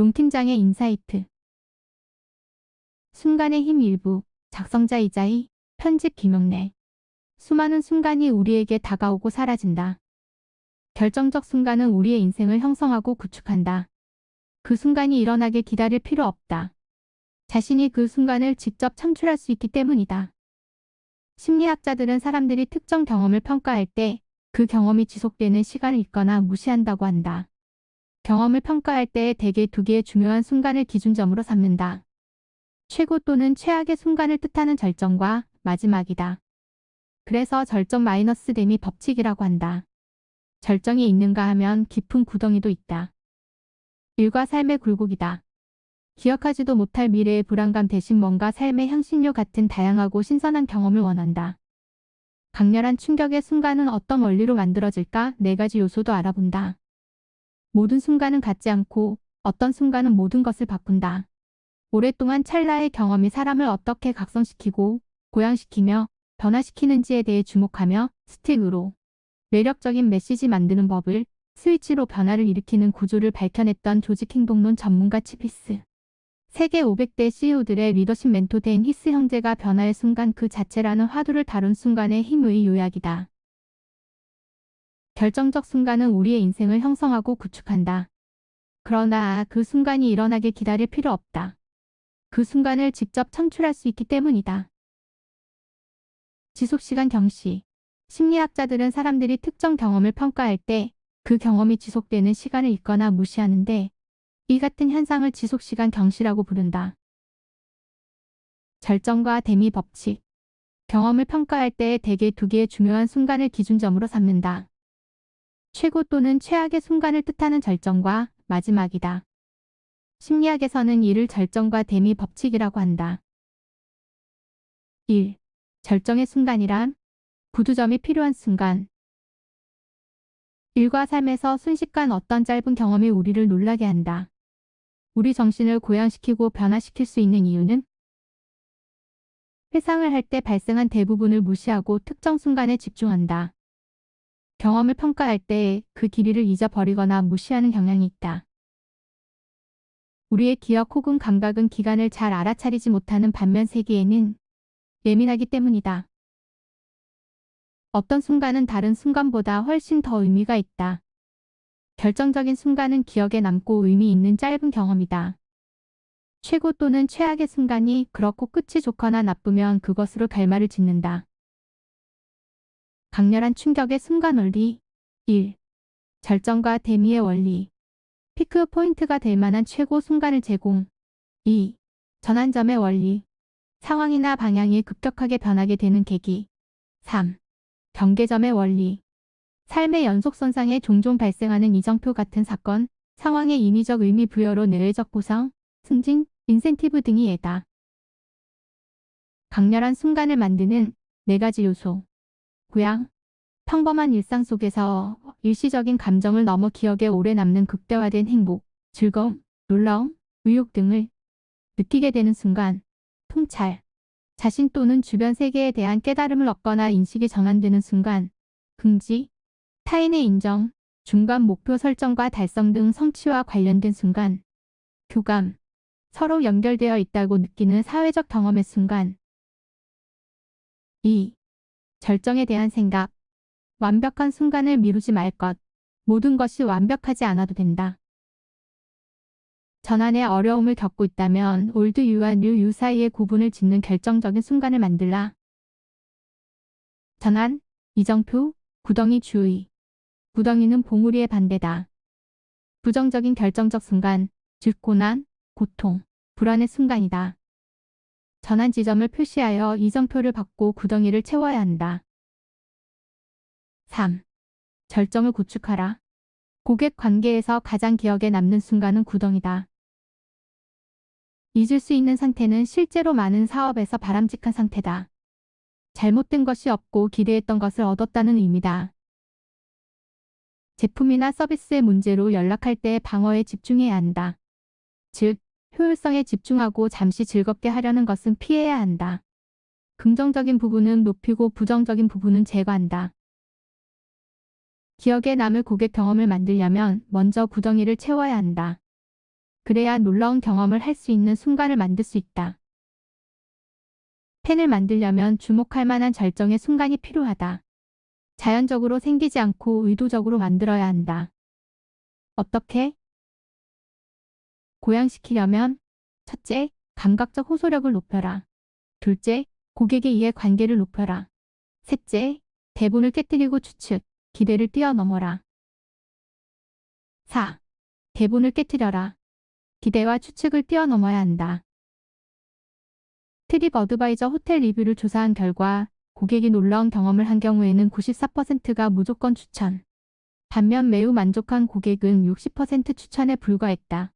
농팀장의 인사이트. 순간의 힘 일부. 작성자 이자희. 편집 김용래. 수많은 순간이 우리에게 다가오고 사라진다. 결정적 순간은 우리의 인생을 형성하고 구축한다. 그 순간이 일어나길 기다릴 필요 없다. 자신이 그 순간을 직접 창출할 수 있기 때문이다. 심리학자들은 사람들이 특정 경험을 평가할 때 그 경험이 지속되는 시간을 잊거나 무시한다고 한다. 경험을 평가할 때 대개 두 개의 중요한 순간을 기준점으로 삼는다. 최고 또는 최악의 순간을 뜻하는 절정과 마지막이다. 그래서 절정 마이너스 댐이 법칙이라고 한다. 절정이 있는가 하면 깊은 구덩이도 있다. 일과 삶의 굴곡이다. 기억하지도 못할 미래의 불안감 대신 뭔가 삶의 향신료 같은 다양하고 신선한 경험을 원한다. 강렬한 충격의 순간은 어떤 원리로 만들어질까? 4가지 요소도 알아본다. 모든 순간은 같지 않고 어떤 순간은 모든 것을 바꾼다. 오랫동안 찰나의 경험이 사람을 어떻게 각성시키고 고양시키며 변화시키는지에 대해 주목하며 스틱으로 매력적인 메시지 만드는 법을, 스위치로 변화를 일으키는 구조를 밝혀냈던 조직행동론 전문가 치피스. 세계 500대 CEO들의 리더십 멘토된 히스 형제가 변화의 순간 그 자체라는 화두를 다룬 순간의 힘의 요약이다. 결정적 순간은 우리의 인생을 형성하고 구축한다. 그러나 그 순간이 일어나길 기다릴 필요 없다. 그 순간을 직접 창출할 수 있기 때문이다. 지속시간 경시. 심리학자들은 사람들이 특정 경험을 평가할 때 그 경험이 지속되는 시간을 잊거나 무시하는데 이 같은 현상을 지속시간 경시라고 부른다. 절정과 대미 법칙. 경험을 평가할 때 대개 두 개의 중요한 순간을 기준점으로 삼는다. 최고 또는 최악의 순간을 뜻하는 절정과 마지막이다. 심리학에서는 이를 절정과 대미 법칙이라고 한다. 1. 절정의 순간이란 구두점이 필요한 순간. 일과 삶에서 순식간 어떤 짧은 경험이 우리를 놀라게 한다. 우리 정신을 고양시키고 변화시킬 수 있는 이유는 회상을 할 때 발생한 대부분을 무시하고 특정 순간에 집중한다. 경험을 평가할 때 그 길이를 잊어버리거나 무시하는 경향이 있다. 우리의 기억 혹은 감각은 기간을 잘 알아차리지 못하는 반면 세기에는 예민하기 때문이다. 어떤 순간은 다른 순간보다 훨씬 더 의미가 있다. 결정적인 순간은 기억에 남고 의미 있는 짧은 경험이다. 최고 또는 최악의 순간이 그렇고 끝이 좋거나 나쁘면 그것으로 결말을 짓는다. 강렬한 충격의 순간 원리. 1. 절정과 대미의 원리. 피크 포인트가 될 만한 최고 순간을 제공. 2. 전환점의 원리. 상황이나 방향이 급격하게 변하게 되는 계기. 3. 경계점의 원리. 삶의 연속선상에 종종 발생하는 이정표 같은 사건, 상황의 인위적 의미 부여로 뇌외적 보상, 승진, 인센티브 등이 예다. 강렬한 순간을 만드는 4가지 요소. 고양. 평범한 일상 속에서 일시적인 감정을 넘어 기억에 오래 남는 극대화된 행복, 즐거움, 놀라움, 의욕 등을 느끼게 되는 순간. 통찰. 자신 또는 주변 세계에 대한 깨달음을 얻거나 인식이 전환되는 순간. 긍지. 타인의 인정, 중간 목표 설정과 달성 등 성취와 관련된 순간. 교감. 서로 연결되어 있다고 느끼는 사회적 경험의 순간. 2. 절정에 대한 생각. 완벽한 순간을 미루지 말 것. 모든 것이 완벽하지 않아도 된다. 전환의 어려움을 겪고 있다면 올드 유와 뉴 유 사이의 구분을 짓는 결정적인 순간을 만들라. 전환, 이정표, 구덩이 주의. 구덩이는 봉우리의 반대다. 부정적인 결정적 순간, 즉 고난, 고통, 불안의 순간이다. 전환 지점을 표시하여 이정표를 받고 구덩이를 채워야 한다. 3. 절정을 구축하라. 고객 관계에서 가장 기억에 남는 순간은 구덩이다. 잊을 수 있는 상태는 실제로 많은 사업에서 바람직한 상태다. 잘못된 것이 없고 기대했던 것을 얻었다는 의미다. 제품이나 서비스의 문제로 연락할 때 방어에 집중해야 한다. 즉, 효율성에 집중하고 잠시 즐겁게 하려는 것은 피해야 한다. 긍정적인 부분은 높이고 부정적인 부분은 제거한다. 기억에 남을 고객 경험을 만들려면 먼저 구덩이를 채워야 한다. 그래야 놀라운 경험을 할 수 있는 순간을 만들 수 있다. 팬을 만들려면 주목할 만한 절정의 순간이 필요하다. 자연적으로 생기지 않고 의도적으로 만들어야 한다. 어떻게? 고양시키려면 첫째, 감각적 호소력을 높여라. 둘째, 고객의 이해 관계를 높여라. 셋째, 대본을 깨뜨리고 추측, 기대를 뛰어넘어라. 4. 대본을 깨뜨려라. 기대와 추측을 뛰어넘어야 한다. 트립 어드바이저 호텔 리뷰를 조사한 결과 고객이 놀라운 경험을 한 경우에는 94%가 무조건 추천. 반면 매우 만족한 고객은 60% 추천에 불과했다.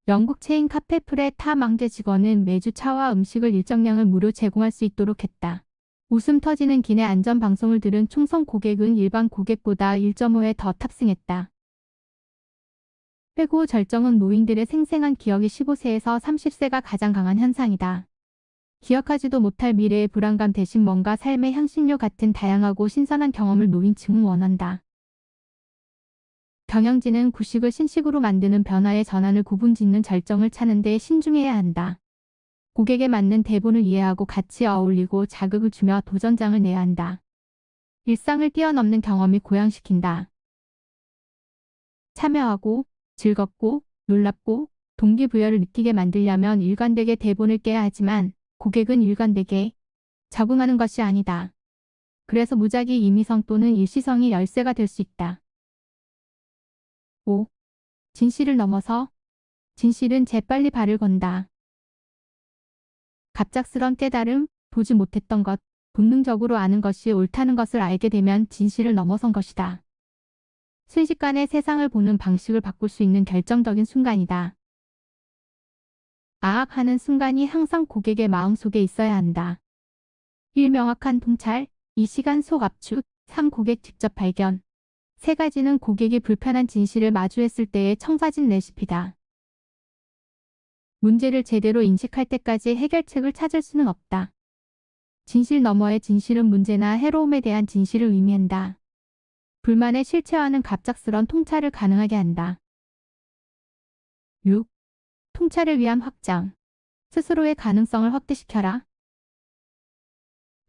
영국 체인 카페풀의 타 망제 직원은 매주 차와 음식을 일정량을 무료 제공할 수 있도록 했다. 웃음 터지는 기내 안전 방송을 들은 충성 고객은 일반 고객보다 1.5회 더 탑승했다. 회고 절정은 노인들의 생생한 기억이 15세에서 30세가 가장 강한 현상이다. 기억하지도 못할 미래의 불안감 대신 뭔가 삶의 향신료 같은 다양하고 신선한 경험을 노인층은 원한다. 경영진은 구식을 신식으로 만드는 변화의 전환을 구분짓는 절정을 찾는 데 신중해야 한다. 고객에 맞는 대본을 이해하고 같이 어울리고 자극을 주며 도전장을 내야 한다. 일상을 뛰어넘는 경험이 고양시킨다. 참여하고 즐겁고 놀랍고 동기부여를 느끼게 만들려면 일관되게 대본을 깨야 하지만 고객은 일관되게 적응하는 것이 아니다. 그래서 무작위 임의성 또는 일시성이 열쇠가 될 수 있다. 5. 진실을 넘어서 진실은 재빨리 발을 건다. 갑작스런 깨달음, 보지 못했던 것, 본능적으로 아는 것이 옳다는 것을 알게 되면 진실을 넘어선 것이다. 순식간에 세상을 보는 방식을 바꿀 수 있는 결정적인 순간이다. 하는 순간이 항상 고객의 마음속에 있어야 한다. 1. 명확한 통찰, 2. 시간 속 압축, 3. 고객 직접 발견. 세 가지는 고객이 불편한 진실을 마주했을 때의 청사진 레시피다. 문제를 제대로 인식할 때까지 해결책을 찾을 수는 없다. 진실 너머의 진실은 문제나 해로움에 대한 진실을 의미한다. 불만의 실체화는 갑작스런 통찰을 가능하게 한다. 6. 통찰을 위한 확장. 스스로의 가능성을 확대시켜라.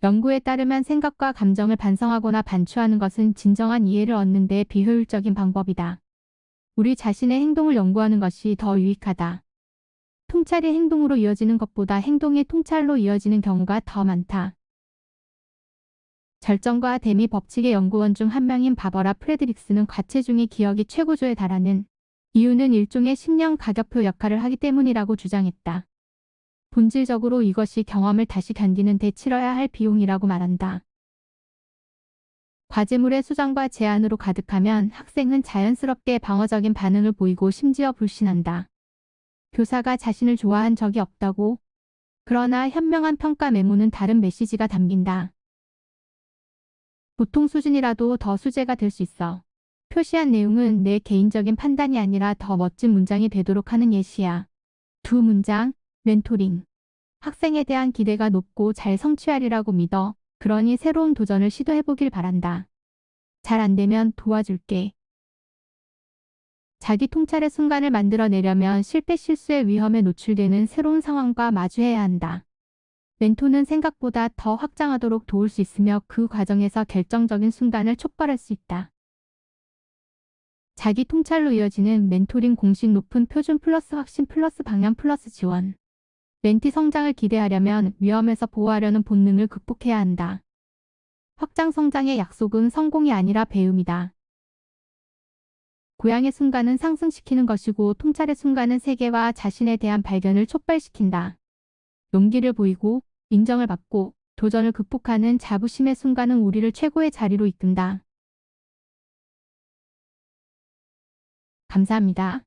연구에 따르면 생각과 감정을 반성하거나 반추하는 것은 진정한 이해를 얻는 데 비효율적인 방법이다. 우리 자신의 행동을 연구하는 것이 더 유익하다. 통찰이 행동으로 이어지는 것보다 행동이 통찰로 이어지는 경우가 더 많다. 절정과 대미 법칙의 연구원 중 한 명인 바버라 프레드릭스는 과체중의 기억이 최고조에 달하는 이유는 일종의 심령 가격표 역할을 하기 때문이라고 주장했다. 본질적으로 이것이 경험을 다시 견디는 데 치러야 할 비용이라고 말한다. 과제물의 수정과 제안으로 가득하면 학생은 자연스럽게 방어적인 반응을 보이고 심지어 불신한다. 교사가 자신을 좋아한 적이 없다고. 그러나 현명한 평가 메모는 다른 메시지가 담긴다. 보통 수준이라도 더 수제가 될 수 있어. 표시한 내용은 내 개인적인 판단이 아니라 더 멋진 문장이 되도록 하는 예시야. 2. 문장, 멘토링. 학생에 대한 기대가 높고 잘 성취하리라고 믿어. 그러니 새로운 도전을 시도해보길 바란다. 잘 안되면 도와줄게. 자기 통찰의 순간을 만들어내려면 실패 실수의 위험에 노출되는 새로운 상황과 마주해야 한다. 멘토는 생각보다 더 확장하도록 도울 수 있으며 그 과정에서 결정적인 순간을 촉발할 수 있다. 자기 통찰로 이어지는 멘토링 공식 높은 표준 플러스 확신 플러스 방향 플러스 지원. 멘티 성장을 기대하려면 위험에서 보호하려는 본능을 극복해야 한다. 확장 성장의 약속은 성공이 아니라 배움이다. 고양의 순간은 상승시키는 것이고 통찰의 순간은 세계와 자신에 대한 발견을 촉발시킨다. 용기를 보이고 인정을 받고 도전을 극복하는 자부심의 순간은 우리를 최고의 자리로 이끈다. 감사합니다.